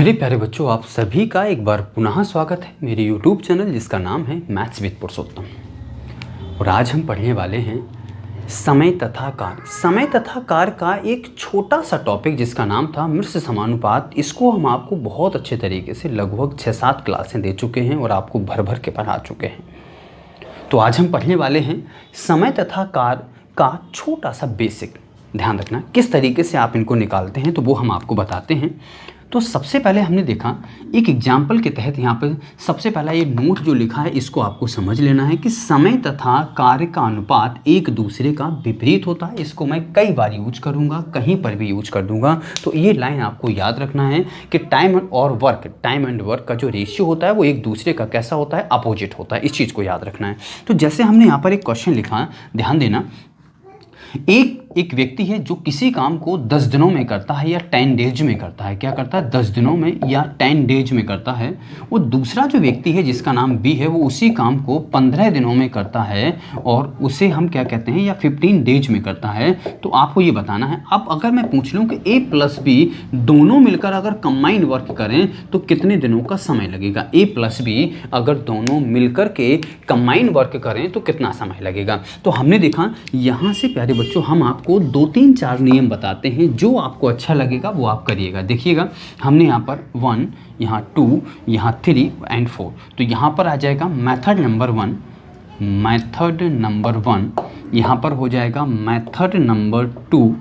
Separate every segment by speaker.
Speaker 1: मेरे प्यारे बच्चों, आप सभी का एक बार पुनः स्वागत है मेरे YouTube चैनल जिसका नाम है मैथ्स विद पुरुषोत्तम। और आज हम पढ़ने वाले हैं समय तथा कार्य। समय तथा कार्य का एक छोटा सा टॉपिक जिसका नाम था मिश्र समानुपात। इसको हम आपको बहुत अच्छे तरीके से लगभग 6-7 क्लासें दे चुके हैं और आपको भर भर के पढ़ा चुके हैं। तो आज हम पढ़ने वाले हैं समय तथा कार्य का छोटा सा बेसिक। ध्यान रखना किस तरीके से आप इनको निकालते हैं, तो वो हम आपको बताते हैं। तो सबसे पहले हमने देखा एक एग्जाम्पल के तहत, यहाँ पर सबसे पहला ये नोट जो लिखा है इसको आपको समझ लेना है कि समय तथा कार्य का अनुपात एक दूसरे का विपरीत होता है। इसको मैं कई बार यूज करूँगा, कहीं पर भी यूज कर दूँगा। तो ये लाइन आपको याद रखना है कि टाइम एंड वर्क का जो रेशियो होता है वो एक दूसरे का कैसा होता है, अपोजिट होता है। इस चीज़ को याद रखना है। तो जैसे हमने यहाँ पर एक क्वेश्चन लिखा, ध्यान देना। एक व्यक्ति है जो किसी काम को 10 दिनों में करता है या 10 डेज में करता है। क्या करता है? 10 दिनों में या 10 डेज में करता है। वो दूसरा जो व्यक्ति है जिसका नाम बी है, वो उसी काम को 15 दिनों में करता है और उसे हम क्या कहते हैं, या 15 डेज में करता है। तो आपको ये बताना है। अब अगर मैं पूछ लूँ कि ए प्लस बी दोनों मिलकर अगर कंबाइंड वर्क करें तो कितने दिनों का समय लगेगा। ए प्लस बी अगर दोनों मिलकर के कंबाइंड वर्क करें तो कितना समय लगेगा। तो हमने देखा यहाँ से प्यारे बच्चों हम आपको 2-3-4 नियम बताते हैं, जो आपको अच्छा लगेगा वो आप करिएगा। देखिएगा, हमने यहाँ पर 1, यहाँ 2, यहाँ 3 एंड 4। तो यहाँ पर आ जाएगा मेथड नंबर 1, यहाँ पर हो जाएगा मेथड नंबर 2,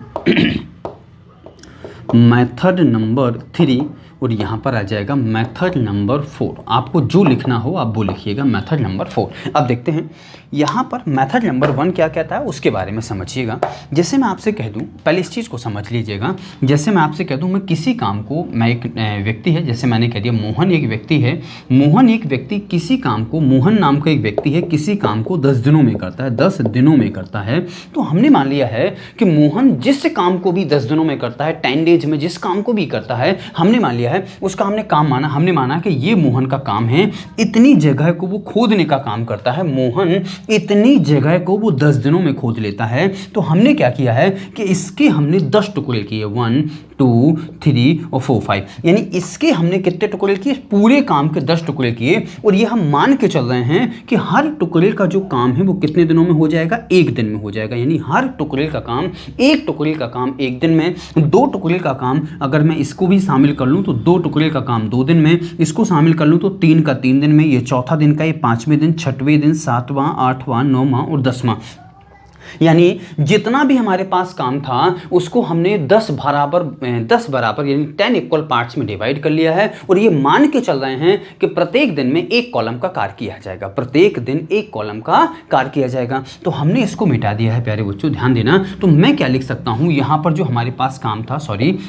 Speaker 1: मेथड नंबर 3 और यहाँ पर आ जाएगा मेथड नंबर 4। आपको जो लिखना हो आप वो लिखिएगा, मेथड नंबर 4। अब देखते हैं यहाँ पर मेथड नंबर 1 क्या कहता है उसके बारे में समझिएगा। जैसे मैं आपसे कह दूँ, पहले इस चीज़ को समझ लीजिएगा। जैसे मैं आपसे कह दूँ, मैं किसी काम को, मैं एक व्यक्ति है, जैसे मैंने कह दिया मोहन एक व्यक्ति है। मोहन एक व्यक्ति किसी काम को, मोहन नाम का एक व्यक्ति है, किसी काम को 10 दिनों में करता है, 10 दिनों में करता है। तो हमने मान लिया है कि मोहन जिस काम को भी 10 दिनों में करता है, 10 डेज में जिस काम को भी करता है, हमने मान लिया है उसका हमने काम माना। हमने माना कि ये मोहन का काम है, इतनी जगह को वो खोदने का काम करता है। मोहन इतनी जगह को वो 10 दिनों में खोद लेता है। तो हमने क्या किया है कि इसके हमने 10 टुकड़े किए, 1, 2, 3 और 4, 5। यानी इसके हमने कितने टुकड़े किए? पूरे काम के 10 टुकड़े किए। और ये हम मान के चल रहे हैं कि हर टुकड़े का जो काम है वो कितने दिनों में हो जाएगा? 1 दिन में हो जाएगा। यानी हर टुकड़े का काम, एक टुकड़े का काम 1 दिन में, 2 टुकड़े का काम अगर मैं इसको भी शामिल कर लूँ तो 2 टुकड़े का काम 2 दिन में, इसको शामिल कर लूँ तो 3 का 3 दिन में, ये चौथा दिन का, ये 5वें दिन, 6वें दिन, 7वां, 8वां, 9वां और 10वां। यानी जितना भी हमारे पास काम था उसको हमने 10 बराबर यानी 10 इक्वल पार्ट्स में डिवाइड कर लिया है। और ये मान के चल रहे हैं कि प्रत्येक दिन में एक कॉलम का कार्य किया जाएगा, प्रत्येक दिन एक कॉलम का कार्य किया जाएगा। तो हमने इसको मिटा दिया है प्यारे बच्चों, ध्यान देना। तो मैं क्या लिख सकता हूँ यहाँ पर, जो हमारे पास काम था,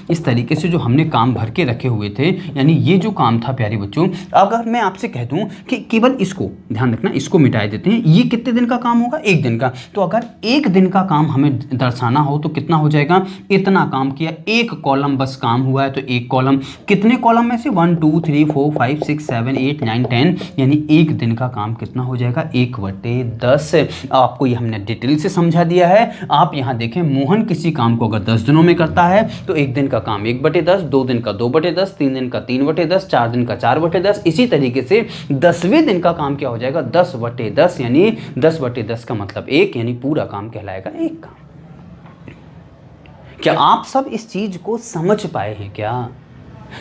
Speaker 1: इस तरीके से जो हमने काम भर के रखे हुए थे, यानी ये जो काम था प्यारे बच्चों, अगर मैं आपसे कह दूँ कि केवल इसको, ध्यान रखना, इसको मिटा देते हैं, ये कितने दिन का काम होगा? 1 दिन का। तो अगर 1 दिन का काम हमें दर्शाना हो तो कितना हो जाएगा? इतना काम किया, एक कॉलम बस काम हुआ है तो एक कॉलम। कितने कॉलम में से? 1, 2, 3, 4, 5, 6, 7, 8, 9, 10। यानी 1 दिन का काम कितना हो जाएगा? 1/10। आपको ये हमने डिटेल से समझा दिया है। आप यहाँ देखें, मोहन किसी काम को अगर 10 दिनों में करता है तो 1 दिन का काम 1/10, 2 दिन का 2/10, 3 दिन का 3/10, 4 दिन का 4/10। इसी तरीके से 10वें दिन का काम क्या हो जाएगा? 10/10। यानी 10/10 का मतलब 1, यानी पूरा काम कहलाएगा एक काम। क्या आप सब इस चीज को समझ पाए हैं क्या?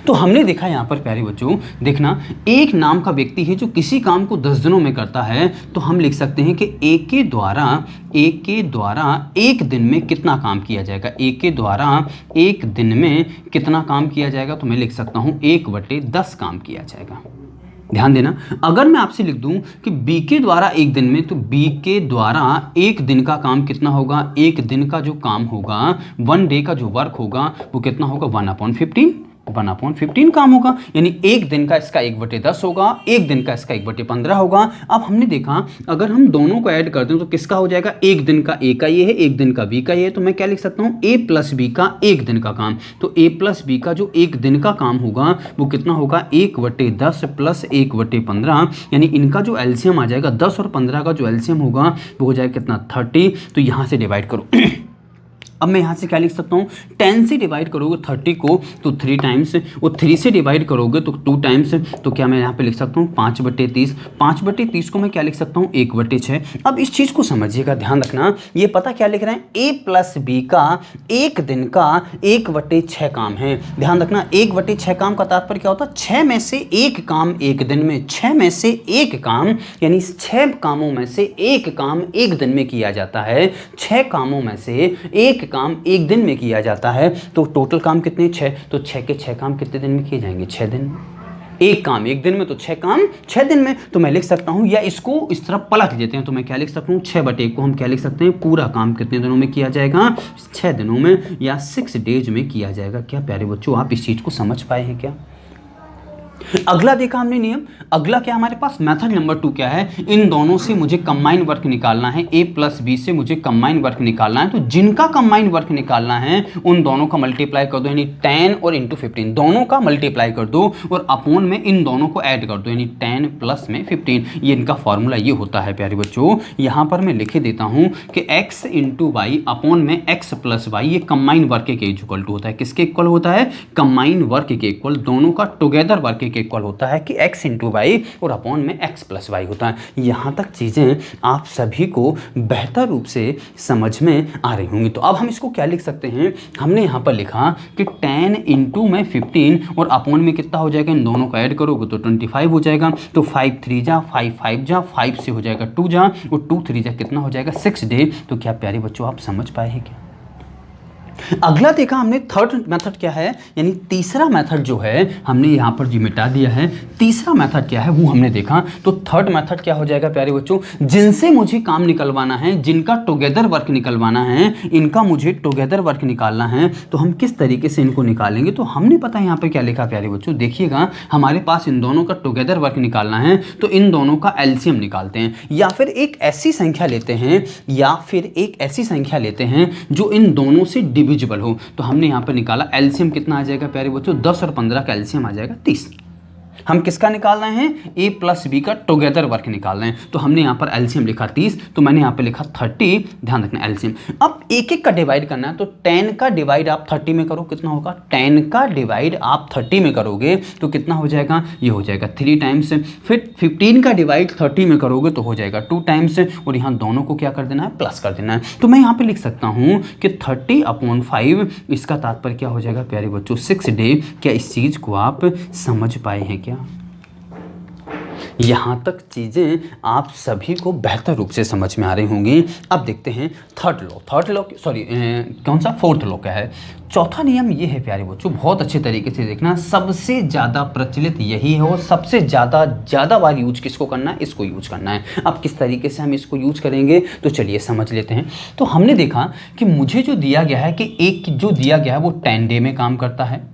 Speaker 1: तो हमने देखा यहाँ पर प्यारे बच्चों, देखना, एक नाम का व्यक्ति है जो किसी काम को 10 दिनों में करता है। तो हम लिख सकते हैं कि एक के द्वारा 1 दिन में कितना काम किया जाएगा? एक के द्वारा 1 दिन में कितना काम किया जाएगा? तो मैं लिख सकता हूँ 1/10 काम किया जाएगा। ध्यान देना, अगर मैं आपसे लिख दूं कि बी के द्वारा 1 दिन में, तो बी के द्वारा 1 दिन का काम कितना होगा? 1 दिन का जो काम होगा, 1 डे का जो वर्क होगा वो कितना होगा? 1/15 काम होगा। यानी 1 दिन का इसका 1/10 होगा, 1 दिन का इसका 1/15 होगा। अब हमने देखा अगर हम दोनों को ऐड करते हैं तो किसका हो जाएगा? 1 दिन का ए का ये है, 1 दिन का बी का ये है। तो मैं क्या लिख सकता हूँ? ए प्लस बी का 1 दिन का काम। तो ए प्लस बी का जो 1 दिन का काम होगा वो कितना होगा? 1/10 प्लस 1/15। यानी इनका जो एलसीएम आ जाएगा, 10 और 15 का जो एलसीएम होगा वो हो जाएगा कितना? 30। तो यहाँ से डिवाइड करो। अब मैं यहाँ से क्या लिख सकता हूँ, 10 से डिवाइड करोगे 30 को तो 3 टाइम्स, और 3 से डिवाइड करोगे तो 2 टाइम्स, तो क्या मैं यहाँ पे लिख सकता हूँ 5/30। 5/30 को मैं क्या लिख सकता हूँ 1/6। अब इस चीज़ को समझिएगा, ध्यान रखना, ये पता क्या लिख रहे हैं, A प्लस B का एक दिन का 1/6 काम है। ध्यान रखना 1/6 काम का तात्पर्य क्या होता है, 6 में से एक काम एक दिन में, 6 में से एक काम यानी 6 कामों में से एक काम एक दिन में किया जाता है, 6 कामों में से एक काम एक दिन में किया जाता है। तो टोटल काम कितने, 6, तो 6 के 6 काम कितने दिन में किए जाएंगे, 6 दिन में। एक काम एक दिन में तो 6 काम 6 दिन में। तो मैं लिख सकता हूं, या इसको इस तरह पलट देते हैं तो मैं क्या लिख सकता हूं, 6/1 को हम क्या लिख सकते हैं, पूरा काम कितने दिनों में किया जाएगा, 6 दिनों में या 6 डेज में किया जाएगा। क्या प्यारे बच्चों आप इस चीज़ को समझ पाए हैं क्या। अगला देखा हमने नियम, अगला क्या हमारे पास मेथड नंबर 2 क्या है, इन दोनों से मुझे कंबाइन वर्क निकालना है, A प्लस B से मुझे कंबाइन वर्क निकालना है। तो जिनका कंबाइन वर्क निकालना है उन दोनों का मल्टीप्लाई कर दो, यानी 10 और इंटू 15 दोनों का मल्टीप्लाई कर दो, और अपोन में इन दोनों को ऐड कर दो, यानी 10 प्लस में 15। ये इनका फॉर्मूला ये होता है प्यारे बच्चों। यहाँ पर मैं लिखे देता हूँ कि x इंटू वाई अपोन में x प्लस वाई, ये कंबाइन वर्क के इक्वल टू होता है, किसके इक्वल होता है, कंबाइन वर्क के इक्वल, दोनों का टुगेदर वर्क के इक्वल होता है कि x इंटू वाई और अपॉन में x प्लस वाई होता है। यहाँ तक चीज़ें आप सभी को बेहतर रूप से समझ में आ रही होंगी। तो अब हम इसको क्या लिख सकते हैं, हमने यहाँ पर लिखा कि 10 इंटू में 15 और अपॉन में कितना हो जाएगा, इन दोनों को ऐड करोगे तो 25 हो जाएगा। तो 5 3 जा 5 5 जा 5 से हो जाएगा 2 जा, और 2 3 जा कितना हो जाएगा 6 डे। तो क्या प्यारे बच्चों आप समझ पाए हैं क्या। अगला देखा हमने थर्ड मेथड क्या है, यानी तीसरा मेथड जो है हमने यहाँ पर जी मिटा दिया है। तीसरा मेथड क्या है वो हमने देखा। तो थर्ड मेथड क्या हो जाएगा प्यारे बच्चों, जिनसे मुझे काम निकलवाना है, जिनका टुगेदर वर्क निकलवाना है, इनका मुझे टुगेदर वर्क निकालना है। तो हम किस तरीके से इनको निकालेंगे, तो हमने पता है यहाँ पे क्या लिखा प्यारे बच्चों, देखिएगा हमारे पास इन दोनों का टुगेदर वर्क निकालना है तो इन दोनों का एलसीएम निकालते हैं, या फिर एक ऐसी संख्या लेते हैं, या फिर एक ऐसी संख्या लेते हैं जो इन दोनों से डिविजिबल हो। तो हमने यहां पर निकाला एलसीएम कितना आ जाएगा प्यारे बच्चों, 10 और 15 का एलसीएम आ जाएगा 30। हम किसका निकाल रहे हैं, A प्लस B का टुगेदर वर्क निकाल रहे हैं। तो हमने यहाँ पर एलसीएम लिखा 30, तो मैंने यहाँ पे लिखा 30, ध्यान रखना एलसीएम। अब एक एक का डिवाइड करना है, तो 10 का डिवाइड आप 30 में करो कितना होगा, 10 का डिवाइड आप 30 में करोगे तो कितना हो जाएगा, ये हो जाएगा 3 टाइम्स। फिर 15 का डिवाइड 30 में करोगे तो हो जाएगा 2 टाइम्स, और यहाँ दोनों को क्या कर देना है, प्लस कर देना है। तो मैं यहाँ पे लिख सकता हूँ कि 30/5, इसका तात्पर्य क्या हो जाएगा प्यारे बच्चों 6 डे। क्या इस चीज़ को आप समझ पाए हैं क्या। यहाँ तक चीज़ें आप सभी को बेहतर रूप से समझ में आ रही होंगी। अब देखते हैं फोर्थ लॉ क्या है। चौथा नियम ये है प्यारे बच्चों, बहुत अच्छे तरीके से देखना, सबसे ज़्यादा प्रचलित यही है और सबसे ज़्यादा बार यूज किसको करना है, इसको यूज करना है। अब किस तरीके से हम इसको यूज करेंगे तो चलिए समझ लेते हैं। तो हमने देखा कि मुझे जो दिया गया है कि एक जो दिया गया है वो 10 डे में काम करता है,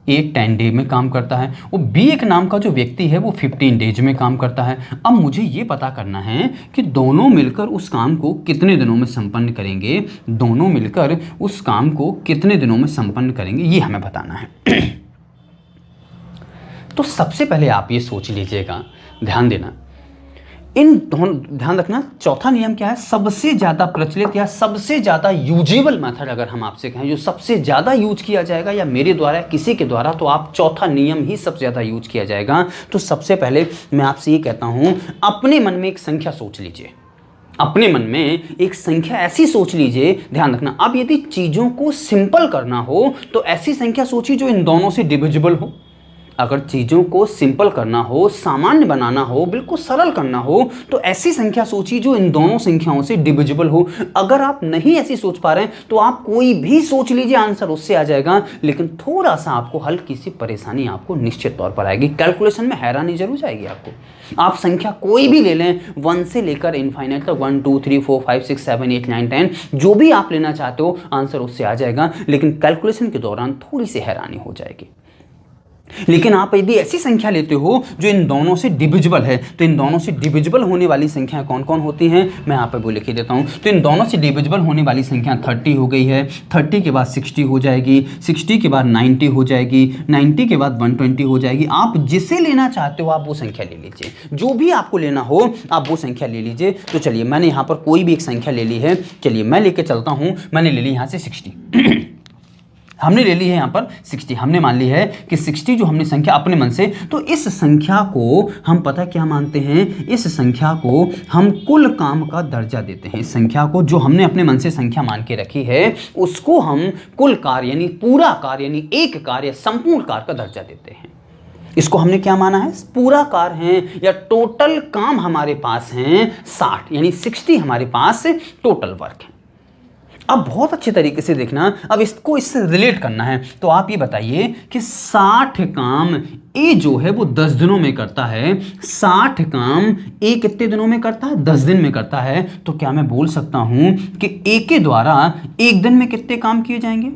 Speaker 1: एक 10 डे में काम करता है, और B एक नाम का जो व्यक्ति है वो 15 डेज में काम करता है। अब मुझे ये पता करना है कि दोनों मिलकर उस काम को कितने दिनों में संपन्न करेंगे, दोनों मिलकर उस काम को कितने दिनों में संपन्न करेंगे, ये हमें बताना है। तो सबसे पहले आप ये सोच लीजिएगा, ध्यान देना, ध्यान रखना, चौथा नियम क्या है, सबसे ज़्यादा प्रचलित या सबसे ज़्यादा यूजेबल मेथड अगर हम आपसे कहें, जो सबसे ज़्यादा यूज किया जाएगा या मेरे द्वारा किसी के द्वारा, तो आप चौथा नियम ही सबसे ज़्यादा यूज किया जाएगा। तो सबसे पहले मैं आपसे ये कहता हूँ, अपने मन में एक संख्या सोच लीजिए, अपने मन में एक संख्या ऐसी सोच लीजिए, ध्यान रखना। अब यदि चीज़ों को सिंपल करना हो तो ऐसी संख्या सोचिए जो इन दोनों से डिविजिबल हो। अगर चीज़ों को सिंपल करना हो, सामान्य बनाना हो, बिल्कुल सरल करना हो, तो ऐसी संख्या सोचिए जो इन दोनों संख्याओं से डिविजिबल हो। अगर आप नहीं ऐसी सोच पा रहे हैं तो आप कोई भी सोच लीजिए, आंसर उससे आ जाएगा, लेकिन थोड़ा सा आपको हल्की सी परेशानी आपको निश्चित तौर पर आएगी, कैलकुलेशन में हैरानी जरूर जाएगी आपको। आप संख्या कोई भी ले लें, 1 से लेकर इनफाइनाइट तक, 1 2 3 4 5 6 7 8 9 10, जो भी आप लेना चाहते हो आंसर उससे आ जाएगा, लेकिन कैलकुलेशन के दौरान थोड़ी सी हैरानी हो जाएगी। लेकिन आप यदि ऐसी संख्या लेते हो जो इन दोनों से डिविजिबल है, तो इन दोनों से डिविजिबल होने वाली संख्या कौन कौन होती हैं, मैं यहाँ पे वो लिख देता हूँ। तो इन दोनों से डिविजिबल होने वाली संख्या 30 हो गई है, 30 के बाद 60 हो जाएगी, 60 के बाद 90 हो जाएगी, 90 के बाद 120 हो जाएगी। आप जिसे लेना चाहते हो आप वो संख्या ले लीजिए, जो भी आपको लेना हो आप वो संख्या ले लीजिए। तो चलिए मैंने यहाँ पर कोई भी एक संख्या ले ली है, चलिए मैं लेके चलता हूँ। मैंने ले ली यहाँ से 60 हमने ले ली है यहाँ पर 60। हमने मान ली है कि 60 जो हमने संख्या अपने मन से, तो इस संख्या को हम पता क्या मानते हैं, इस संख्या को हम कुल काम का दर्जा देते हैं। इस संख्या को जो हमने अपने मन से संख्या मान के रखी है उसको हम कुल कार्य यानी पूरा कार्य यानी एक कार्य संपूर्ण कार्य का दर्जा देते हैं। इसको हमने क्या माना है, पूरा कार्य है या टोटल काम हमारे पास हैं 60 यानी 60 हमारे पास टोटल वर्क है। अब बहुत अच्छे तरीके से देखना, अब इसको इससे रिलेट करना है। तो आप ये बताइए कि 60 काम ए जो है वो 10 दिनों में करता है, 60 काम ए कितने दिनों में करता है, 10 दिन में करता है। तो क्या मैं बोल सकता हूं कि ए के द्वारा एक दिन में कितने काम किए जाएंगे,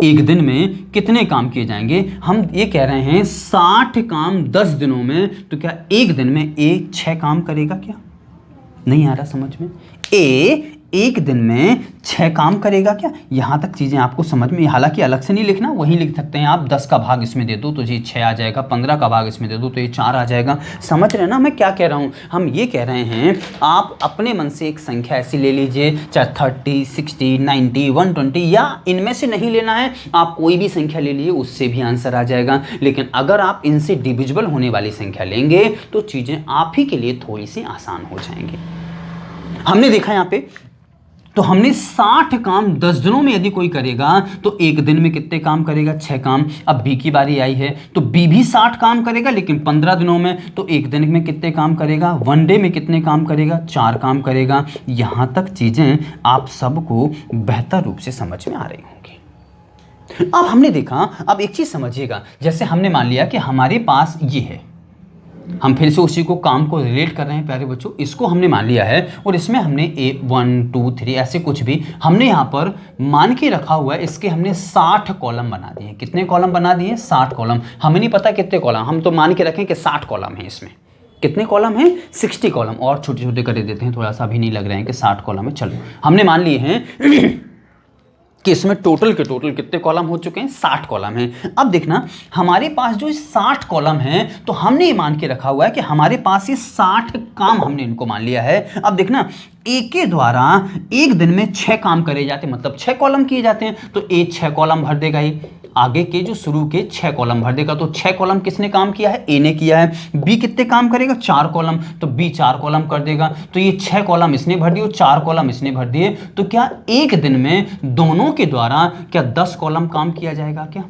Speaker 1: एक दिन में कितने काम किए जाएंगे। हम ये कह रहे हैं 60 काम 10 दिनों में, तो क्या एक दिन में ए 6 काम करेगा क्या, नहीं आ रहा समझ में। ए एक दिन में 6 काम करेगा क्या, यहाँ तक चीज़ें आपको समझ में, हालांकि अलग से नहीं लिखना, वहीं लिख सकते हैं आप। 10 का भाग इसमें दे दो तो ये 6 आ जाएगा, 15 का भाग इसमें दे दो तो ये 4 आ जाएगा। समझ रहे हैं ना मैं क्या कह रहा हूँ। हम ये कह रहे हैं आप अपने मन से एक संख्या ऐसी ले लीजिए, चाहे 30, 60, 90, 120 या इनमें से नहीं लेना है, आप कोई भी संख्या ले लीजिए, उससे भी आंसर आ जाएगा। लेकिन अगर आप इनसे डिविजिबल होने वाली संख्या लेंगे तो चीज़ें आप ही के लिए थोड़ी सी आसान हो जाएंगी। हमने देखा यहाँ पे, तो हमने 60 काम 10 दिनों में यदि कोई करेगा तो एक दिन में कितने काम करेगा, 6 काम। अब बी की बारी आई है तो बी भी 60 काम करेगा लेकिन 15 दिनों में, तो एक दिन में कितने काम करेगा, वन डे में कितने काम करेगा, 4 काम करेगा। यहाँ तक चीज़ें आप सबको बेहतर रूप से समझ में आ रही होंगी। अब हमने देखा, अब एक चीज़ समझिएगा, जैसे हमने मान लिया कि हमारे पास ये है, हम फिर से उसी को काम को रिलेट कर रहे हैं प्यारे बच्चों, इसको हमने मान लिया है और इसमें हमने 1 2 3 ऐसे कुछ भी हमने यहाँ पर मान के रखा हुआ है। इसके हमने 60 कॉलम बना दिए। कितने कॉलम बना दिए, 60 कॉलम। हमें नहीं पता कितने कॉलम, हम तो मान के रखें कि 60 कॉलम है। इसमें कितने कॉलम हैं, 60 कॉलम, और छोटे छोटे कर देते हैं, थोड़ा सा भी नहीं लग रहे हैं कि 60 कॉलम है। चलो हमने मान लिए हैं कि इसमें टोटल के टोटल कितने कॉलम हो चुके हैं, 60 कॉलम हैं। अब देखना हमारे पास जो 60 कॉलम हैं, तो हमने ये मान के रखा हुआ है कि हमारे पास ये 60 काम हमने इनको मान लिया है। अब देखना ए के द्वारा एक दिन में 6 काम करे जाते हैं, मतलब 6 कॉलम किए जाते हैं, तो ए 6 कॉलम भर देगा, ही आगे के जो शुरू के 6 कॉलम भर देगा। तो 6 कॉलम किसने काम किया है, ए ने किया है। बी कितने काम करेगा, 4 कॉलम, तो बी 4 कॉलम कर देगा। तो ये 6 कॉलम इसने भर दिए, 4 कॉलम इसने भर दिए। तो क्या एक दिन में दोनों के द्वारा क्या 10 कॉलम काम किया जाएगा क्या,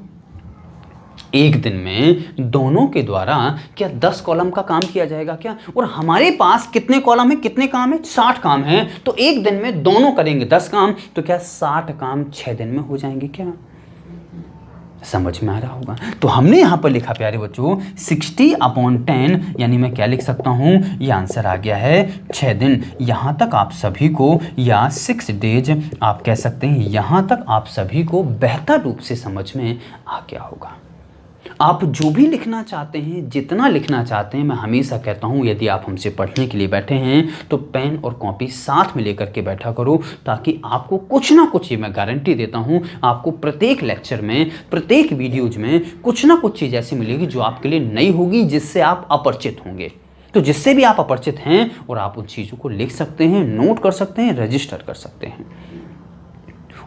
Speaker 1: एक दिन में दोनों के द्वारा क्या 10 कॉलम का काम किया जाएगा क्या। और हमारे पास कितने कॉलम है, कितने काम है, 60 काम है। तो एक दिन में दोनों करेंगे 10 काम, तो क्या 60 काम 6 दिन में हो जाएंगे क्या, समझ में आ रहा होगा। तो हमने यहाँ पर लिखा प्यारे बच्चों 60/10, यानी मैं क्या लिख सकता हूँ, ये आंसर आ गया है 6 दिन। यहाँ तक आप सभी को, या 6 डेज आप कह सकते हैं, यहाँ तक आप सभी को बेहतर रूप से समझ में आ गया होगा। आप जो भी लिखना चाहते हैं, जितना लिखना चाहते हैं, मैं हमेशा कहता हूं यदि आप हमसे पढ़ने के लिए बैठे हैं तो पेन और कॉपी साथ में लेकर के बैठा करो, ताकि आपको कुछ ना कुछ, ये मैं गारंटी देता हूं, आपको प्रत्येक लेक्चर में, प्रत्येक वीडियोज में कुछ ना कुछ चीज़ ऐसी मिलेगी जो आपके लिए नई होगी, जिससे आप अपरिचित होंगे। तो जिससे भी आप अपरिचित हैं और आप उन चीज़ों को लिख सकते हैं, नोट कर सकते हैं, रजिस्टर कर सकते हैं,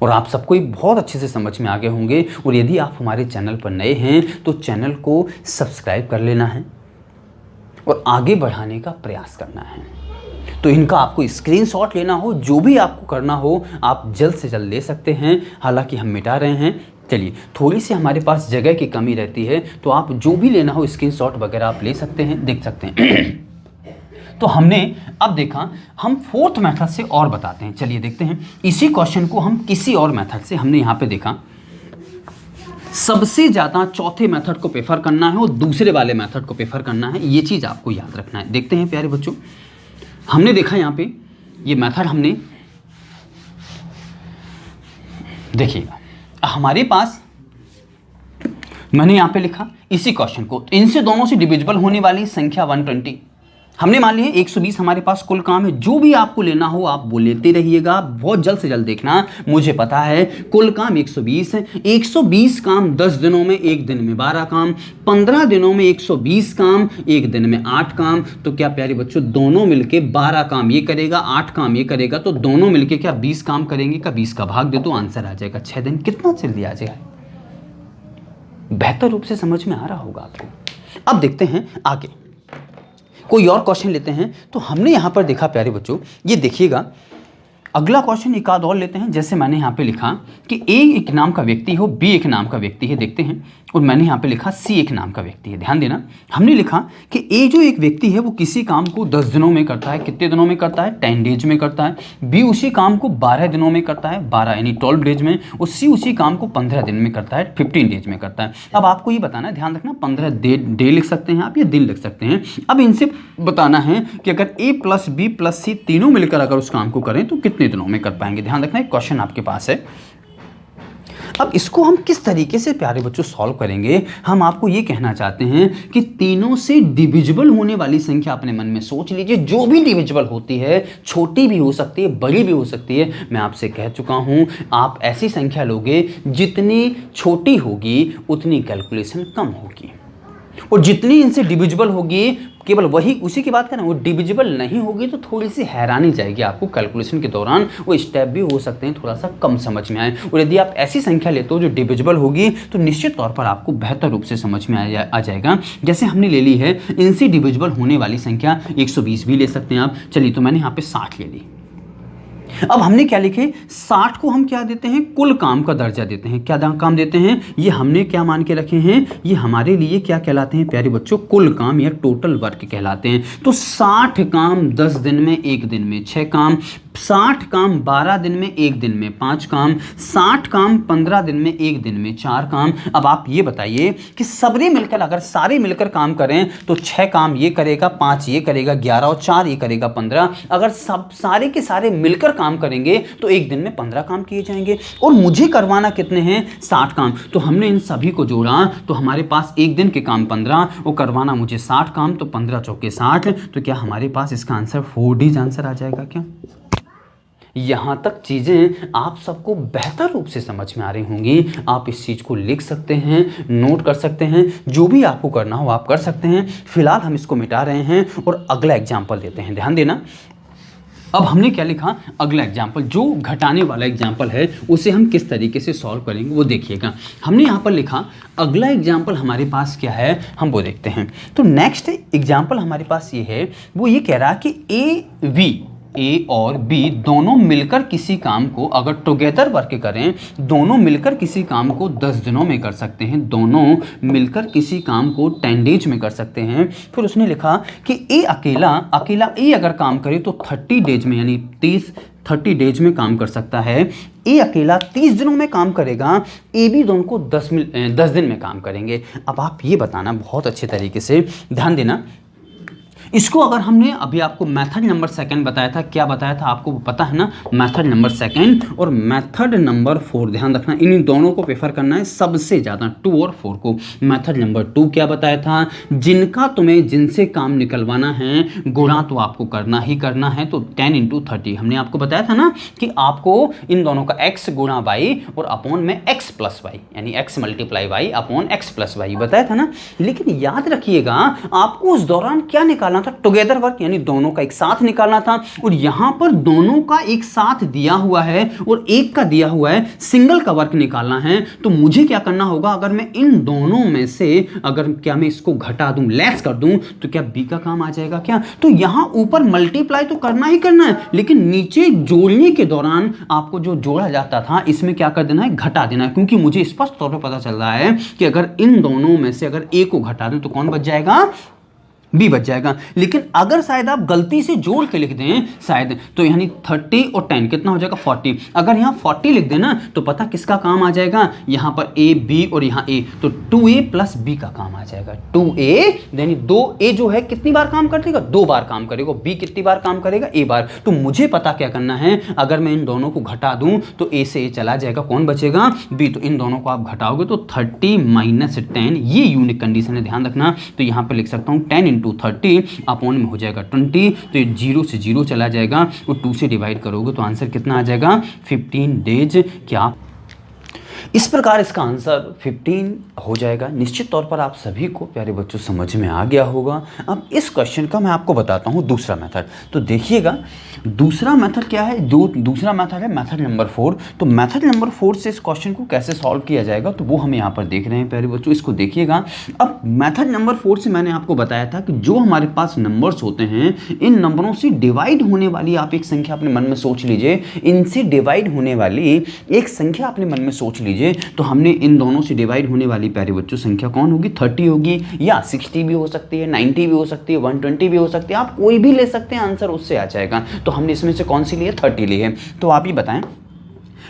Speaker 1: और आप सबको बहुत अच्छे से समझ में आ गए होंगे। और यदि आप हमारे चैनल पर नए हैं तो चैनल को सब्सक्राइब कर लेना है और आगे बढ़ाने का प्रयास करना है। तो इनका आपको स्क्रीनशॉट लेना हो, जो भी आपको करना हो आप जल्द से जल्द ले सकते हैं। हालांकि हम मिटा रहे हैं, चलिए थोड़ी सी हमारे पास जगह की कमी रहती है, तो आप जो भी लेना हो स्क्रीनशॉट वगैरह आप ले सकते हैं, देख सकते हैं। तो हमने अब देखा, हम 4th मेथड से और बताते हैं। चलिए देखते हैं इसी क्वेश्चन को हम किसी और मेथड से। हमने यहाँ पे देखा सबसे ज़्यादा चौथे मेथड को प्रेफर करना है और दूसरे वाले मेथड को प्रेफर करना है, ये चीज़ आपको याद रखना है। देखते हैं प्यारे बच्चों, हमने देखा यहाँ पे ये मेथड, हमने देखिएगा हमारे पास मैंने यहाँ पे लिखा इसी क्वेश्चन को, इनसे दोनों से डिविजिबल होने वाली संख्या 120। हमने मान लिया 120 हमारे पास कुल काम है। जो भी आपको लेना हो आप वो लेते रहिएगा, बहुत जल्द से जल्द देखना। मुझे पता है कुल काम 120 है। 120 काम 10 दिनों में, एक दिन में 12 काम, 15 दिनों में 120 काम, एक दिन में 8 काम। तो क्या प्यारे बच्चों, दोनों मिलके 12 काम ये करेगा, 8 काम ये करेगा, तो दोनों मिलके क्या 20 काम करेंगे? का 20 का भाग दे दो, आंसर आ जाएगा 6 दिन। कितना जल्दी आ जाएगा? बेहतर रूप से समझ में आ रहा होगा आपको। अब देखते हैं आगे कोई और क्वेश्चन लेते हैं। तो हमने यहाँ पर देखा प्यारे बच्चों, ये देखिएगा अगला क्वेश्चन एक आध और लेते हैं। जैसे मैंने यहाँ पे लिखा कि ए एक नाम का व्यक्ति हो, बी एक नाम का व्यक्ति है, देखते हैं। और मैंने यहाँ पे लिखा सी एक नाम का व्यक्ति है। ध्यान देना, हमने लिखा कि ए जो एक व्यक्ति है वो किसी काम को 10 दिनों में करता है। कितने दिनों में करता है? 10 डेज में करता है। बी उसी काम को 12 दिनों में करता है, 12 यानी 12 डेज में। और सी उसी काम को 15 दिन में करता है, 15 डेज में करता है। अब आपको ये बताना है, ध्यान रखना, 15 डे लिख सकते हैं आप या दिन लिख सकते हैं। अब इनसे बताना है कि अगर ए प्लस बी प्लस सी तीनों मिलकर अगर उस काम को करें तो कितने दिनों में कर पाएंगे। ध्यान रखना, एक क्वेश्चन आपके पास है। अब इसको हम किस तरीके से प्यारे बच्चों सॉल्व करेंगे, हम आपको ये कहना चाहते हैं कि तीनों से डिविजिबल होने वाली संख्या अपने मन में सोच लीजिए। जो भी डिविजिबल होती है, छोटी भी हो सकती है, बड़ी भी हो सकती है। मैं आपसे कह चुका हूं, आप ऐसी संख्या लोगे जितनी छोटी होगी उतनी कैलकुलेशन कम होगी, और जितनी इनसे डिविजिबल होगी केवल वही उसी की बात करें, वो डिविजिबल नहीं होगी तो थोड़ी सी हैरानी जाएगी आपको कैलकुलेशन के दौरान। वो स्टेप भी हो सकते हैं थोड़ा सा कम समझ में आए। और यदि आप ऐसी संख्या लेते हो जो डिविजिबल होगी तो निश्चित तौर पर आपको बेहतर रूप से समझ में आ जाएगा। जैसे हमने ले ली है इनसे डिविजिबल होने वाली संख्या 120 भी ले सकते हैं आप। चलिए, तो मैंने यहाँ पे 60 ले ली। अब हमने क्या लिखे, 60 को हम क्या देते हैं? कुल काम का दर्जा देते हैं। क्या काम देते हैं? ये हमने क्या मान के रखे हैं, ये हमारे लिए क्या कहलाते हैं प्यारे बच्चों? कुल काम या टोटल वर्क कहलाते हैं। तो 60 काम 10 दिन में, एक दिन में 6 काम, 60 काम 12 दिन में, एक दिन में 5 काम, 60 काम 15 दिन में, एक दिन में 4 काम। अब आप ये बताइए कि सबरे मिलकर अगर सारे मिलकर काम करें तो 6 काम ये करेगा, 5 ये करेगा, 11 और 4 ये करेगा 15। अगर सब सारे के सारे मिलकर काम करेंगे तो एक दिन में 15 काम किए जाएंगे। और मुझे करवाना कितने हैं? 60 काम। तो हमने इन सभी को जोड़ा तो हमारे पास एक दिन के काम 15 और करवाना मुझे 60 काम, तो 15 चौके 60। तो क्या हमारे पास इसका आंसर 4 डेज आंसर आ जाएगा क्या? यहाँ तक चीज़ें आप सबको बेहतर रूप से समझ में आ रही होंगी। आप इस चीज़ को लिख सकते हैं, नोट कर सकते हैं, जो भी आपको करना हो आप कर सकते हैं। फिलहाल हम इसको मिटा रहे हैं और अगला एग्जाम्पल देते हैं। ध्यान देना, अब हमने क्या लिखा, अगला एग्जाम्पल जो घटाने वाला एग्जाम्पल है उसे हम किस तरीके से सॉल्व करेंगे वो देखिएगा। हमने यहाँ पर लिखा अगला एग्जाम्पल हमारे पास क्या है, हम वो देखते हैं। तो नेक्स्ट एग्जाम्पल हमारे पास ये है, वो ये कह रहा है कि ए और बी दोनों मिलकर किसी काम को अगर टुगेदर वर्क करें, दोनों मिलकर किसी काम को 10 दिनों में कर सकते हैं, दोनों मिलकर किसी काम को 10 डेज में कर सकते हैं। फिर उसने लिखा कि ए अकेला ए अगर काम करे तो 30 डेज में यानी 30 डेज में काम कर सकता है। ए अकेला 30 दिनों में काम करेगा, ए बी दोनों को 10 दिन में काम करेंगे। अब आप ये बताना बहुत अच्छे तरीके से, ध्यान देना, इसको अगर हमने अभी आपको मेथड नंबर सेकंड बताया था, क्या बताया था आपको पता है ना? मेथड नंबर सेकंड और मेथड नंबर 4, ध्यान रखना इन दोनों को प्रेफर करना है सबसे ज़्यादा, 2 और 4 को। मेथड नंबर 2 क्या बताया था? जिनसे काम निकलवाना है गुणा तो आपको करना ही करना है, तो 10 × 30 हमने आपको बताया था ना कि आपको इन दोनों का x गुणा y और अपॉन में x प्लस वाई यानी x × y upon x plus y बताया था ना। लेकिन याद रखिएगा आपको उस दौरान क्या निकालना था? टुगेदर वर्क यानी दोनों का एक साथ निकालना था। और यहां पर दोनों का एक साथ दिया हुआ है और एक का दिया हुआ है, सिंगल का वर्क निकालना है। तो मुझे क्या करना होगा, अगर मैं इन दोनों में से अगर क्या मैं इसको घटा दूं, लेस कर दूं, तो क्या बी का काम आ जाएगा क्या? तो यहां ऊपर मल्टीप्लाई तो करना ही करना है, लेकिन नीचे जोड़ने के दौरान आपको जो जोड़ा जाता था इसमें क्या कर देना है? घटा देना है। क्योंकि मुझे स्पष्ट तौर पर पता चल रहा है कि अगर इन दोनों में से अगर ए को घटा दूं तो कौन बच जाएगा? बी बच जाएगा। लेकिन अगर शायद आप गलती से जोड़ के लिख दें शायद, तो यानी 30 और 10 कितना हो जाएगा 40। अगर यहाँ 40 लिख दें ना तो पता किसका काम आ जाएगा, यहाँ पर ए बी और यहाँ ए, तो 2a प्लस बी का काम आ जाएगा। 2a यानी 2a जो है कितनी बार काम कर देगा, 2 बार काम करेगा। बी कितनी बार काम करेगा, a बार। तो मुझे पता क्या करना है, अगर मैं इन दोनों को घटा दूं तो a से a चला जाएगा, कौन बचेगा, b। तो इन दोनों को आप घटाओगे तो 30 माइनस 10, ये यूनिक कंडीशन है, ध्यान रखना। तो यहाँ पर लिख सकता हूँ 10 इंटू 30 अपॉन में हो जाएगा 20, तो ये 0 से 0 चला जाएगा और 2 से डिवाइड करोगे तो आंसर कितना आ जाएगा 15 डेज। क्या इस प्रकार इसका आंसर 15 हो जाएगा। निश्चित तौर पर आप सभी को प्यारे बच्चों समझ में आ गया होगा। अब इस क्वेश्चन का मैं आपको बताता हूँ दूसरा मेथड। तो देखिएगा दूसरा मेथड क्या है, दूसरा मेथड है मेथड नंबर 4। तो मेथड नंबर 4 से इस क्वेश्चन को कैसे सॉल्व किया जाएगा तो वो हम यहाँ पर देख रहे हैं प्यारे बच्चों, इसको देखिएगा। अब मेथड नंबर 4 से मैंने आपको बताया था कि जो हमारे पास नंबर्स होते हैं, इन नंबरों से डिवाइड होने वाली आप एक संख्या अपने मन में सोच लीजिए, इनसे डिवाइड होने वाली एक संख्या अपने मन में सोच लीजिए। तो हमने इन दोनों से डिवाइड होने वाली प्यारे बच्चों संख्या कौन होगी, 30 होगी, या 60 भी हो सकती है, 90 भी हो सकती है, 120 भी हो सकती है, आप कोई भी ले सकते हैं, आंसर उससे आ जाएगा। तो हमने इसमें से कौन सी ली है, 30 ली है। तो आप ही बताएं,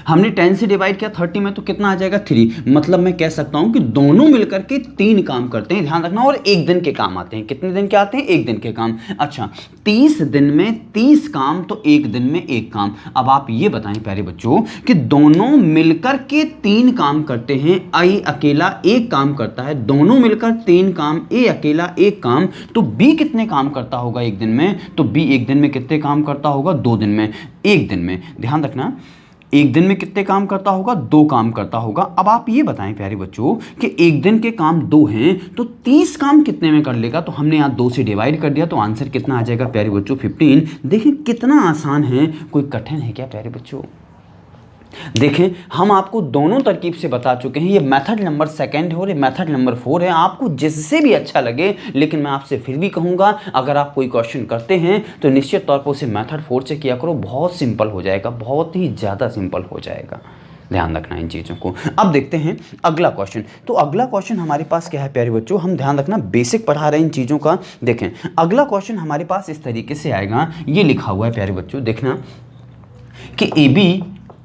Speaker 1: हमने 10 से डिवाइड किया 30 में तो कितना आ जाएगा 3। मतलब मैं कह सकता हूं कि दोनों मिलकर के 3 काम करते हैं, ध्यान रखना, और एक दिन के काम आते हैं। कितने दिन के आते हैं, एक दिन के काम। अच्छा 30 दिन में 30 काम, तो एक दिन में एक काम। अब आप ये बताएं प्यारे बच्चों कि दोनों मिलकर के 3 काम करते हैं, ए अकेला एक काम करता है, दोनों मिलकर 3 काम, ए अकेला एक काम, तो बी कितने काम करता होगा एक दिन में, तो बी एक दिन में कितने काम करता होगा, 2 दिन में, एक दिन में। ध्यान रखना एक दिन में कितने काम करता होगा, 2 काम करता होगा। अब आप ये बताएं प्यारे बच्चों कि एक दिन के काम 2 हैं तो 30 काम कितने में कर लेगा। तो हमने यहाँ 2 से डिवाइड कर दिया तो आंसर कितना आ जाएगा प्यारे बच्चों 15। देखिए कितना आसान है, कोई कठिन है क्या प्यारे बच्चों। देखें हम आपको दोनों तरकीब से बता चुके हैं, ये मेथड नंबर 2 है और ये मेथड नंबर 4 है, आपको जिससे भी अच्छा लगे। लेकिन मैं आपसे फिर भी कहूँगा अगर आप कोई क्वेश्चन करते हैं तो निश्चित तौर पर उसे मेथड 4 से किया करो, बहुत सिंपल हो जाएगा, बहुत ही ज़्यादा सिंपल हो जाएगा। ध्यान रखना इन चीज़ों को। अब देखते हैं अगला क्वेश्चन। तो अगला क्वेश्चन हमारे पास क्या है प्यारे बच्चों, हम ध्यान रखना बेसिक पढ़ा रहे हैं इन चीज़ों का। देखें अगला क्वेश्चन हमारे पास इस तरीके से आएगा, ये लिखा हुआ है प्यारे बच्चों, देखना कि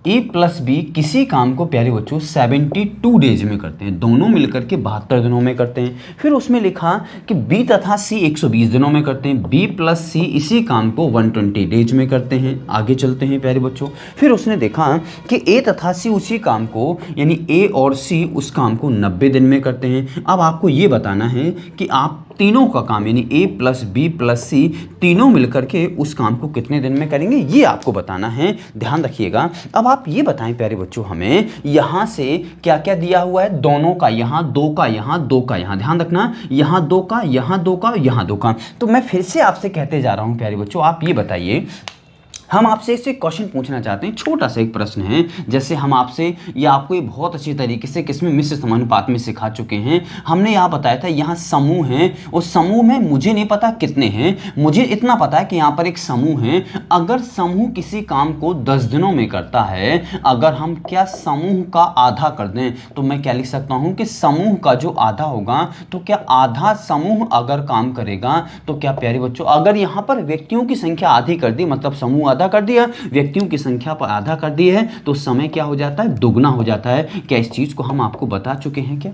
Speaker 1: ए प्लस बी किसी काम को प्यारे बच्चों 72 डेज में करते हैं, दोनों मिलकर के 72 दिनों में करते हैं। फिर उसमें लिखा कि बी तथा सी 120 दिनों में करते हैं, बी प्लस सी इसी काम को 120 डेज में करते हैं। आगे चलते हैं प्यारे बच्चों। फिर उसने देखा कि ए तथा सी उसी काम को, यानी ए और सी उस काम को 90 दिन में करते हैं। अब आपको ये बताना है कि आप तीनों का काम यानी ए प्लस बी प्लस सी तीनों मिलकर के उस काम को कितने दिन में करेंगे, ये आपको बताना है। ध्यान रखिएगा। अब आप ये बताएं प्यारे बच्चों हमें यहाँ से क्या क्या दिया हुआ है, दोनों का यहाँ, 2 का यहाँ, 2 का यहाँ। ध्यान रखना यहाँ 2 का, यहाँ 2 का, यहाँ 2 का। तो मैं फिर से आपसे कहते जा रहा हूँ प्यारे बच्चों, आप ये बताइए, हम आपसे इससे क्वेश्चन पूछना चाहते हैं, छोटा सा एक प्रश्न है। जैसे हम आपसे या आपको ये बहुत अच्छी तरीके से किसमें मिश्र समानुपात में सिखा चुके हैं। हमने यहाँ बताया था यहाँ समूह हैं, उस समूह में मुझे नहीं पता कितने हैं, मुझे इतना पता है कि यहाँ पर एक समूह है। अगर समूह किसी काम को 10 दिनों में करता है, अगर हम क्या समूह का आधा कर दें तो मैं क्या लिख सकता हूँ कि समूह का जो आधा होगा, तो क्या आधा समूह अगर काम करेगा तो क्या प्यारे बच्चों, अगर यहाँ पर व्यक्तियों की संख्या आधी कर दी, मतलब समूह आधा कर दिया, व्यक्तियों की संख्या पर आधा कर दी है, तो समय क्या हो जाता है, दुगना हो जाता है। क्या इस चीज को हम आपको बता चुके हैं, क्या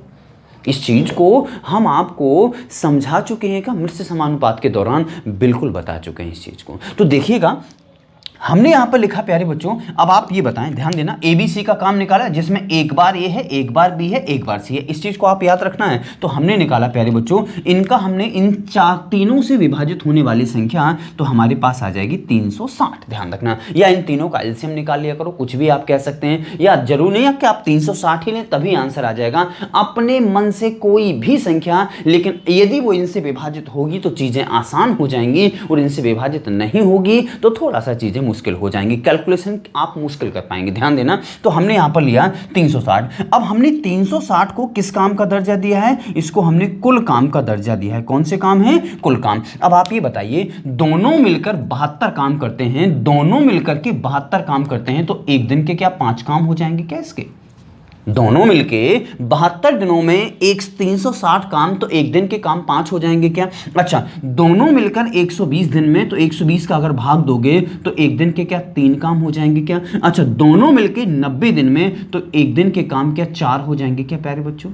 Speaker 1: इस चीज को हम आपको समझा चुके हैं क्या मिश्र समानुपात के दौरान? बिल्कुल बता चुके हैं इस चीज को। तो देखिएगा हमने यहाँ पर लिखा प्यारे बच्चों, अब आप ये बताएं, ध्यान देना, ABC का काम निकाला जिसमें एक बार A है, एक बार B है, एक बार C है। इस चीज को आप याद रखना है। तो हमने निकाला प्यारे बच्चों, इनका हमने इन तीनों से विभाजित होने वाली संख्या तो हमारे पास आ जाएगी 360। ध्यान रखना, या इन तीनों का एलसीएम निकाल लिया करो, कुछ भी आप कह सकते हैं, या जरूर नहीं है कि आप 360 ही लें तभी आंसर आ जाएगा। अपने मन से कोई भी संख्या, लेकिन यदि वो इनसे विभाजित होगी तो चीजें आसान हो जाएंगी, और इनसे विभाजित नहीं होगी तो थोड़ा सा चीजें मुश्किल हो जाएंगी, कैलकुलेशन आप मुश्किल कर पाएंगे। ध्यान देना। तो हमने यहां पर लिया 360। अब हमने 360 को किस काम का दर्जा दिया है, इसको हमने कुल काम का दर्जा दिया है। कौन से काम है, कुल काम। अब आप ये बताइए, दोनों मिलकर 72 काम करते हैं, दोनों मिलकर के 72 काम करते हैं, तो एक दिन के क्या 5 काम हो जाएंगे क्या इसके? दोनों मिलके 72 दिनों में 360 काम, तो एक दिन के काम 5 हो जाएंगे क्या? अच्छा, दोनों मिलकर 120 दिन में, तो 120 का अगर भाग दोगे तो एक दिन के क्या 3 काम हो जाएंगे क्या? अच्छा, दोनों मिलके 90 दिन में, तो एक दिन के काम क्या 4 हो जाएंगे क्या प्यारे बच्चों?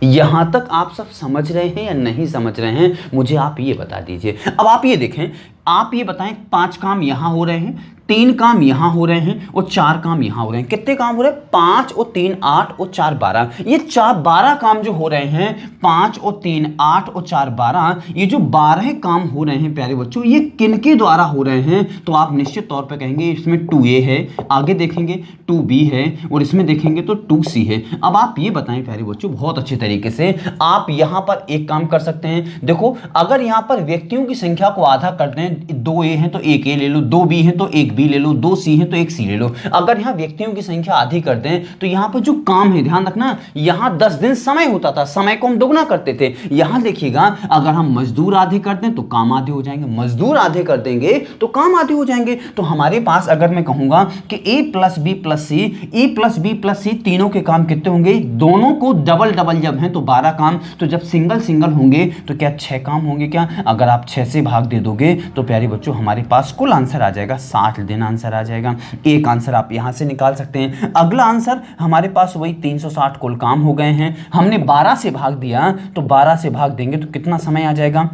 Speaker 1: यहां तक आप सब समझ रहे हैं या नहीं समझ रहे हैं, मुझे आप ये बता दीजिए। अब आप ये देखें, आप ये बताएं, 5 काम यहां हो रहे हैं, 3 काम यहां हो रहे हैं और 4 काम यहां हो रहे हैं। कितने काम हो रहे हैं? 5 और 3 8 और 4 12। ये 12 काम जो हो रहे हैं, 5 और 3 8 और 4 12, ये जो 12 काम हो रहे हैं प्यारे बच्चों, ये किनके द्वारा हो रहे हैं? तो आप निश्चित तौर पर कहेंगे इसमें 2A है, आगे देखेंगे 2B है, और इसमें देखेंगे तो 2C है। अब आप ये बताएं प्यारे बच्चों बहुत अच्छे तरीके से, आप यहां पर एक काम कर सकते हैं। देखो, अगर यहां पर व्यक्तियों की संख्या को आधा कर दें, 2A है तो 1A ले लो, 2B है तो 1B ले लो, 2C है तो 1C ले लो। अगर यहां व्यक्तियों की संख्या आधी कर दें तो यहां पर जो काम है, ध्यान रखना, यहां 10 दिन समय होता था, समय को हम दोगुना करते थे। यहां देखिएगा, अगर हम मजदूर आधे कर दें तो काम आधे हो जाएंगे, मजदूर आधे कर देंगे तो काम आधे हो जाएंगे। तो हमारे पास अगर मैं कहूंगा कि A + B + C, A + B + C तीनों के काम कितने होंगे? दोनों को डबल डबल जब हैं तो 12 काम, तो जब सिंगल सिंगल होंगे तो क्या 6 काम होंगे क्या? अगर आप 6 से भाग दे दोगे तो प्यारे बच्चों हमारे पास कुल आंसर आ जाएगा 60 दिन आंसर आ जाएगा। एक आंसर आप यहां से निकाल सकते हैं। अगला आंसर हमारे पास वही 360 कुल काम हो गए हैं, हमने 12 से भाग दिया, तो 12 से भाग देंगे तो कितना समय आ जाएगा?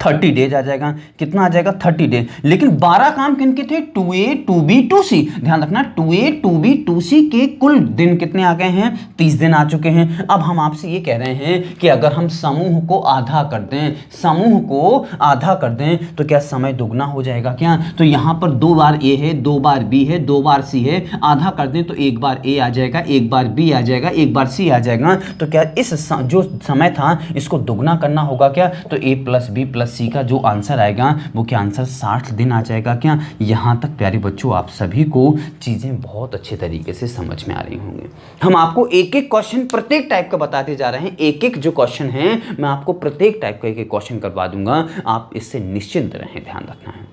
Speaker 1: 30 डेज आ जाएगा। कितना आ जाएगा? 30 डेज। लेकिन 12 काम किनके थे? 2A 2B 2C। ध्यान रखना, 2A 2B 2C के कुल दिन कितने आ गए हैं? 30 दिन आ चुके हैं। अब हम आपसे ये कह रहे हैं कि अगर हम समूह को आधा कर दें, समूह को आधा कर दें तो क्या समय दुगना हो जाएगा क्या? तो यहां पर 2 बार A है, 2 बार B है, 2 बार C है, आधा कर दें तो 1 बार A आ जाएगा, 1 बार B आ जाएगा, 1 बार C आ जाएगा। तो क्या इस जो समय था इसको दुगना करना होगा क्या? तो A + B + C का जो आंसर आएगा वो क्या आंसर 60 दिन आ जाएगा क्या? यहां तक प्यारे बच्चों आप सभी को चीजें बहुत अच्छे तरीके से समझ में आ रही होंगी। हम आपको एक एक क्वेश्चन प्रत्येक टाइप का बताते जा रहे हैं। एक एक जो क्वेश्चन है मैं आपको प्रत्येक टाइप का एक एक क्वेश्चन करवा दूंगा, आप इससे निश्चिंत रहें, ध्यान रखना है।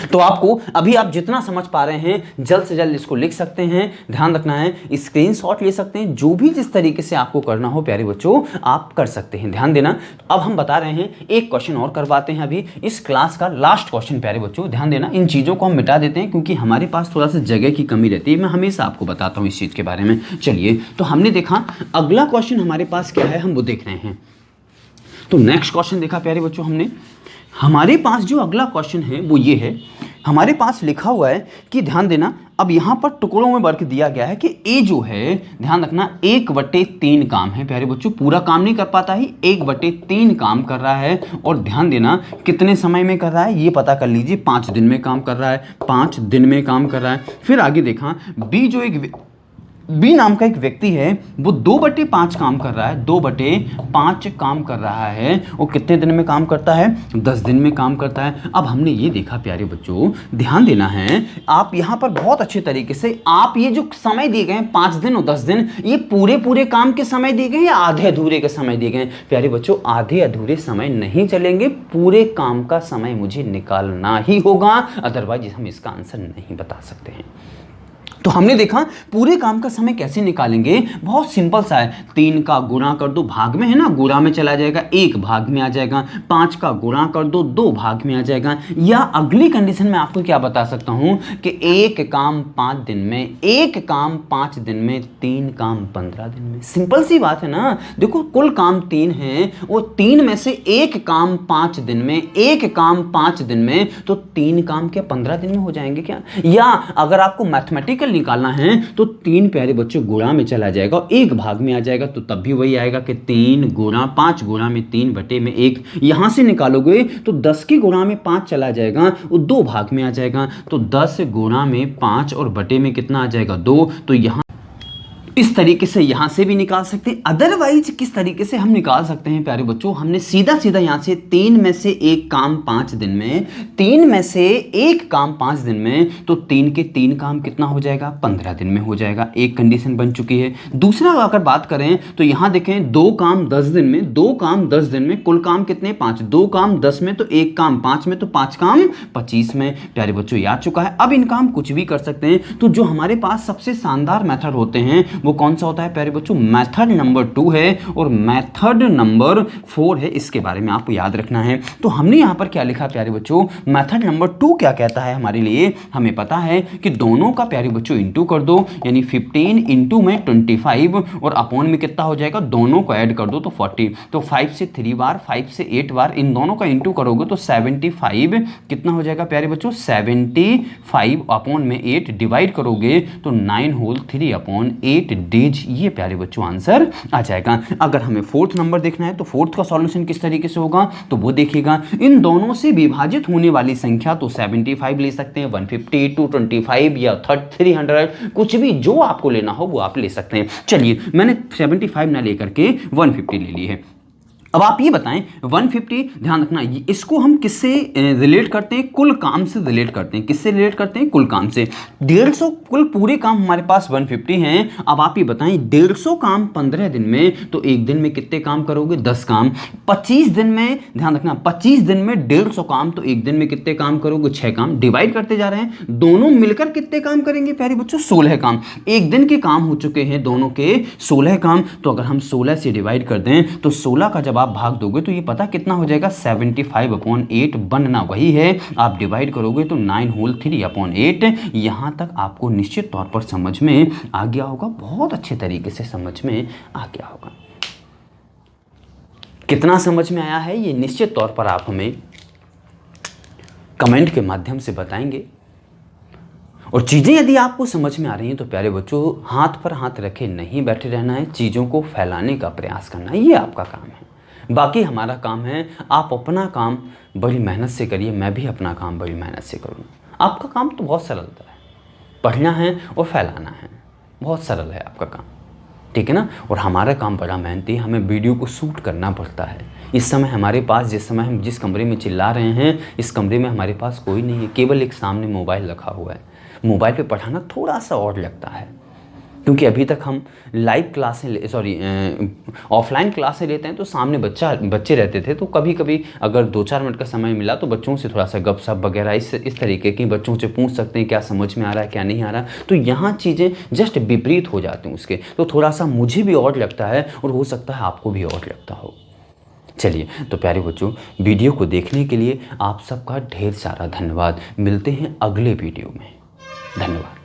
Speaker 1: तो आपको अभी आप जितना समझ पा रहे हैं जल्द से जल्द इसको लिख सकते हैं, ध्यान रखना है, स्क्रीनशॉट ले सकते हैं, जो भी जिस तरीके से आपको करना हो प्यारे बच्चों आप कर सकते हैं, ध्यान देना। अब हम बता रहे हैं एक क्वेश्चन और करवाते हैं अभी इस क्लास का लास्ट क्वेश्चन प्यारे बच्चों, ध्यान देना। इन चीज़ों को हम मिटा देते हैं क्योंकि हमारे पास थोड़ा सा जगह की कमी रहती है, मैं हमेशा आपको बताता हूँ इस चीज़ के बारे में। चलिए, तो हमने देखा अगला क्वेश्चन हमारे पास क्या है, हम वो देख रहे हैं। तो नेक्स्ट क्वेश्चन देखा प्यारे बच्चों हमने, हमारे पास जो अगला क्वेश्चन है वो ये है, हमारे पास लिखा हुआ है कि ध्यान देना, अब यहाँ पर टुकड़ों में वर्ग दिया गया है कि A जो है, ध्यान रखना, 1/3 काम है प्यारे बच्चों, पूरा काम नहीं कर पाता ही, 1/3 काम कर रहा है। और ध्यान देना कितने समय में कर रहा है ये पता कर लीजिए, 5 दिन में काम कर रहा है, 5 दिन में काम कर रहा है। फिर आगे देखा B जो एक बी नाम का एक व्यक्ति है वो 2/5 काम कर रहा है, 2/5 काम कर रहा है। वो कितने दिन में काम करता है? 10 दिन में काम करता है। अब हमने ये देखा प्यारे बच्चों, ध्यान देना है, आप यहाँ पर बहुत अच्छे तरीके से आप ये जो समय दिए गए हैं 5 दिन और 10 दिन, ये पूरे काम के समय दिए गए या आधे अधूरे के समय दिए गए? प्यारे बच्चों आधे अधूरे समय नहीं चलेंगे, पूरे काम का समय मुझे निकालना ही होगा, अदरवाइज हम इसका आंसर नहीं बता सकते हैं। तो हमने देखा पूरे काम का समय कैसे निकालेंगे, बहुत सिंपल सा है, 3 का गुणा कर दो, भाग में है ना, गुणा में चला जाएगा, 1 भाग में आ जाएगा, 5 का गुणा कर दो, 2 भाग में आ जाएगा। या अगली कंडीशन में आपको क्या बता सकता हूं कि 1 काम 5 दिन में, 1 काम 5 दिन में, 3 काम 15 दिन में। सिंपल सी बात है ना, देखो कुल काम 3 है, वो 3 में से 1 काम 5 दिन में, 1 काम 5 दिन में, तो 3 काम क्या 15 दिन में हो जाएंगे क्या? या अगर आपको मैथमेटिकल निकालना है तो 3 प्यारे बच्चों गुणा में चला जाएगा और 1 भाग में आ जाएगा, तो तब भी वही आएगा कि 3 गुणा 5 गुणा में 3 बटे में 1। यहां से निकालोगे तो 10 के गुणा में 5 चला जाएगा, वो 2 भाग में आ जाएगा, तो 10 गुणा में 5 और बटे में कितना आ जाएगा 2। तो यहां इस तरीके से यहां से भी निकाल सकते हैं। अदरवाइज किस तरीके से हम निकाल सकते हैं प्यारे बच्चों, हमने सीधा सीधा यहां से 3 में से 1 काम 5 दिन में, 3 में से 1 काम 5 दिन में, तो 3 के 3 काम कितना हो जाएगा 15 दिन में हो जाएगा। एक कंडीशन बन चुकी है। दूसरा अगर बात करें तो यहां देखें 2 काम 10 दिन में, 2 काम 10 दिन में, कुल काम कितने 5, 2 काम 10 में, तो 1 काम 5 में, तो 5 काम 25 में। प्यारे बच्चों याद चुका है। अब इनका हम कुछ भी कर सकते हैं। तो जो हमारे पास सबसे शानदार मेथड होते हैं वो कौन सा होता है प्यारे बच्चों, मेथड नंबर 2 है और मेथड नंबर 4 है, इसके बारे में आपको याद रखना है। तो हमने यहाँ पर क्या लिखा प्यारे बच्चों, मेथड नंबर 2 क्या कहता है हमारे लिए, हमें पता है कि दोनों का प्यारे बच्चों इंटू कर दो, यानी 15 इंटू में 25 और अपॉन में कितना हो जाएगा, दोनों को ऐड कर दो तो 40। तो 5 से 3 बार, 5 से 8 बार इन दोनों का इंटू करोगे तो 75 कितना हो जाएगा प्यारे बच्चों, 75 अपॉन में 8 डिवाइड करोगे तो 9 होल 3 अपॉन 8 डेज, ये प्यारे बच्चों आंसर आ जाएगा। अगर हमें फोर्थ नंबर देखना है तो फोर्थ का सॉल्यूशन किस तरीके से होगा, तो वो देखिएगा, इन दोनों से विभाजित होने वाली संख्या तो 75 ले सकते हैं, 150, 225 या 300, कुछ भी जो आपको लेना हो वो आप ले सकते हैं। चलिए मैंने 75 ना लेकर के 150 ले ली है। अब आप ये बताएं 150, ध्यान रखना इसको हम किससे रिलेट करते हैं, कुल काम से रिलेट करते हैं। किससे रिलेट करते हैं, कुल काम से। 150 कुल पूरे काम हमारे पास 150 हैं। अब आप ये बताएं 150 काम 15 दिन में, तो एक दिन में कितने काम करोगे, 10 काम। 25 दिन में, ध्यान रखना 25 दिन में 150 काम, तो एक दिन में कितने काम करोगे, 6 काम। डिवाइड करते जा रहे हैं, दोनों मिलकर कितने काम करेंगे प्यारे बच्चों, 16 काम। एक दिन के काम हो चुके हैं दोनों के 16 काम। तो अगर हम 16 से डिवाइड कर दें तो 16 का जब आप भाग दोगे तो ये पता कितना हो जाएगा, 75 अपॉन 8, बनना वही है। आप डिवाइड करोगे तो 9 होल 3 अपॉन 8। यहां तक आपको निश्चित तौर पर समझ में आ गया होगा, बहुत अच्छे तरीके से समझ में आ गया होगा। कितना समझ में आया है ये निश्चित तौर पर आप हमें कमेंट के माध्यम से बताएंगे। और चीज़ें यदि आपको समझ में आ रही हैं तो प्यारे बच्चों हाथ पर हाथ रखे नहीं बैठे रहना है, चीज़ों को फैलाने का प्रयास करना है, ये आपका काम है। बाकी हमारा काम है, आप अपना काम बड़ी मेहनत से करिए, मैं भी अपना काम बड़ी मेहनत से करूँगा। आपका काम तो बहुत सरल है, पढ़ना है और फैलाना है, बहुत सरल है आपका काम, ठीक है ना। और हमारा काम बड़ा मेहनती है, हमें वीडियो को शूट करना पड़ता है। इस समय हमारे पास, जिस समय हम जिस कमरे में चिल्ला रहे हैं, इस कमरे में हमारे पास कोई नहीं है, केवल एक सामने मोबाइल रखा हुआ है। मोबाइल पे पढ़ाना थोड़ा सा और लगता है, क्योंकि अभी तक हम लाइव क्लासें ऑफलाइन क्लासें लेते हैं तो सामने बच्चे रहते थे, तो कभी कभी अगर 2-4 मिनट का समय मिला तो बच्चों से थोड़ा सा गपशप वगैरह इस तरीके की बच्चों से पूछ सकते हैं, क्या समझ में आ रहा है क्या नहीं आ रहा। तो यहाँ चीज़ें जस्ट विपरीत हो जाती हैं उसके, तो थोड़ा सा मुझे भी और लगता है और हो सकता है आपको भी और लगता हो। चलिए तो प्यारे बच्चों, वीडियो को देखने के लिए आप सबका ढेर सारा धन्यवाद। मिलते हैं अगले वीडियो में, धन्यवाद।